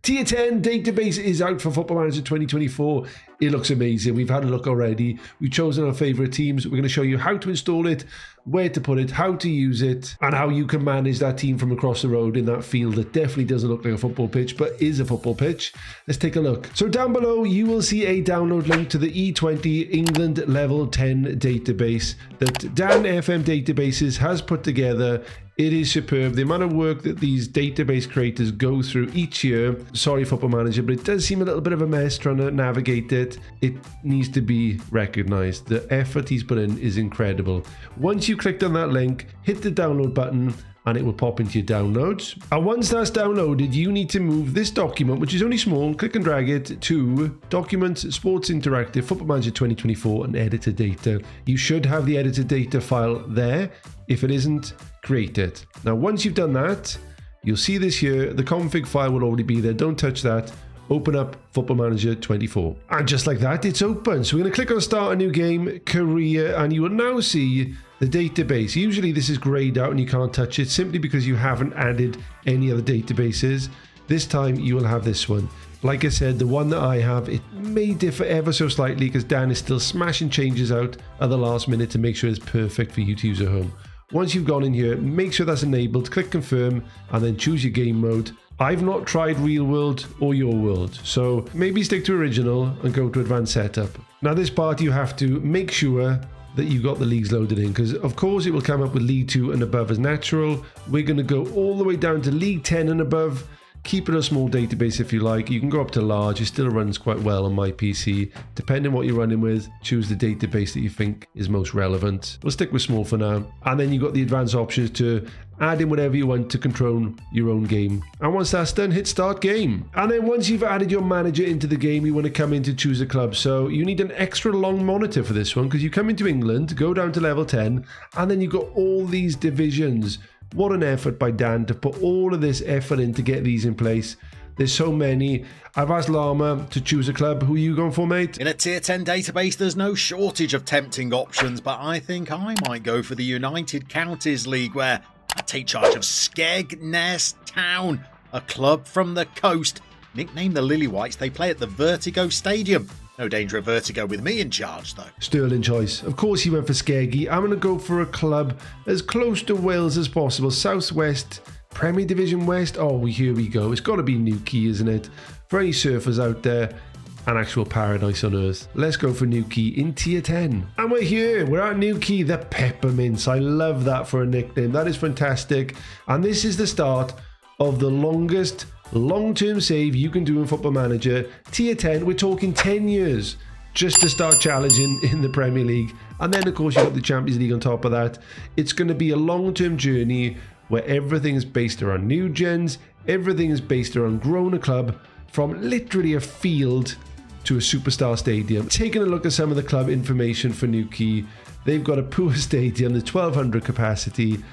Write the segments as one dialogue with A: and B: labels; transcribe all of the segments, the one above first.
A: Tier 10 database is out for Football Manager 2024. It looks amazing. We've had a look already. We've chosen our favorite teams. We're going to show you how to install it, where to put it, how to use it, and how you can manage that team from across the road in that field that definitely doesn't look like a football pitch, but is a football pitch. Let's take a look. So down below, you will see a download link to the E20 England Level 10 database that DanFMDatabases has put together. It is superb. The amount of work that these database creators go through each year. Sorry, Football Manager, but it does seem a little bit of a mess trying to navigate it. It needs to be recognized. The effort he's put in is incredible. Once you clicked on that link, hit the download button, and it will pop into your downloads. And once that's downloaded, you need to move this document, which is only small, click and drag it to Documents, Sports Interactive, Football Manager 2024, and Editor Data. You should have the Editor Data file there. If it isn't, create it. Now, once you've done that, you'll see this here. The config file will already be there. Don't touch that. Open up Football Manager 24. And just like that, it's open. So we're going to click on Start a New Game, Career, and you will now see the database. Usually this is grayed out and you can't touch it simply because you haven't added any other databases. This time you will have this one. Like I said, the one that I have, it may differ ever so slightly because Dan is still smashing changes out at the last minute to make sure it's perfect for you to use at home. Once you've gone in here, make sure that's enabled, click confirm, and then choose your game mode. I've not tried Real World or Your World, so maybe stick to Original and go to Advanced Setup. Now this part you have to make sure that you got the leagues loaded in, because of course it will come up with League 2 and above as natural. We're going to go all the way down to League 10 and above. Keep it a small database if you like. You can go up to large. It still runs quite well on my PC. Depending on what you're running with, choose the database that you think is most relevant. We'll stick with small for now. And then you've got the advanced options to add in whatever you want to control your own game. And once that's done, hit start game. And then once you've added your manager into the game, you want to come in to choose a club. So you need an extra long monitor for this one because you come into England, go down to level 10, and then you've got all these divisions. What an effort by Dan to put all of this effort in to get these in place. There's so many. I've asked Llama to choose a club. Who are you going for, mate?
B: In a tier 10 database, there's no shortage of tempting options, but I think I might go for the United Counties League, where I take charge of Skegness Town, a club from the coast. Nicknamed the Lilywhites, they play at the Vertigo Stadium. No danger of vertigo with me in charge, though.
A: Sterling choice. Of course he went for Skeggy. I'm going to go for a club as close to Wales as possible. Southwest, Premier Division West. Oh, here we go. It's got to be Newquay, isn't it? For any surfers out there, an actual paradise on earth. Let's go for Newquay in tier 10. And we're here. We're at Newquay, the Peppermints. I love that for a nickname. That is fantastic. And this is the start of the longest long-term save you can do in Football Manager. Tier 10, we're talking 10 years just to start challenging in the Premier League. And then, of course, you've got the Champions League on top of that. It's going to be a long-term journey where everything is based around new gens, everything is based around growing a club from literally a field to a superstar stadium. Taking a look at some of the club information for Newquay, they've got a poor stadium, the 1,200 capacity,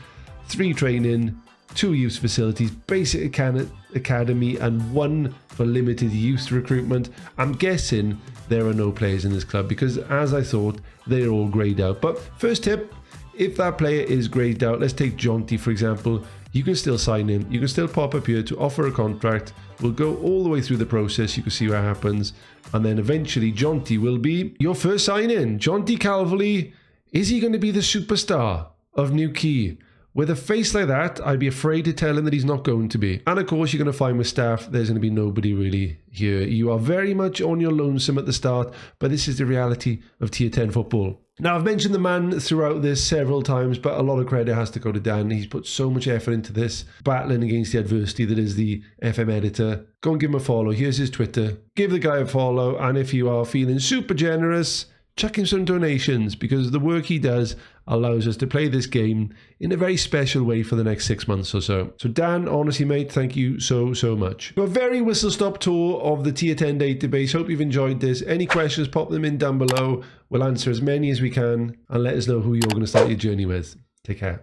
A: 3 training, 2 youth facilities, basic academy, and 1 for limited youth recruitment. I'm guessing there are no players in this club because, as I thought, they're all greyed out. But first tip, if that player is greyed out, let's take Jonny for example, you can still sign him. You can still pop up here to offer a contract. We'll go all the way through the process. You can see what happens. And then eventually Jonny will be your first sign-in. Jonny Calverley, is he going to be the superstar of Newquay? With a face like that, I'd be afraid to tell him that he's not going to be. And of course, you're going to find with staff, there's going to be nobody really here. You are very much on your lonesome at the start, but this is the reality of Tier 10 football. Now, I've mentioned the man throughout this several times, but a lot of credit has to go to Dan. He's put so much effort into this, battling against the adversity that is the FM editor. Go and give him a follow. Here's his Twitter. Give the guy a follow, and if you are feeling super generous, chuck him some donations, because the work he does allows us to play this game in a very special way for the next 6 months or so. So Dan, honestly mate, thank you so much. A very whistle-stop tour of the Tier 10 database. Hope you've enjoyed this. Any questions, pop them in down below. We'll answer as many as we can and let us know who you're going to start your journey with. Take care.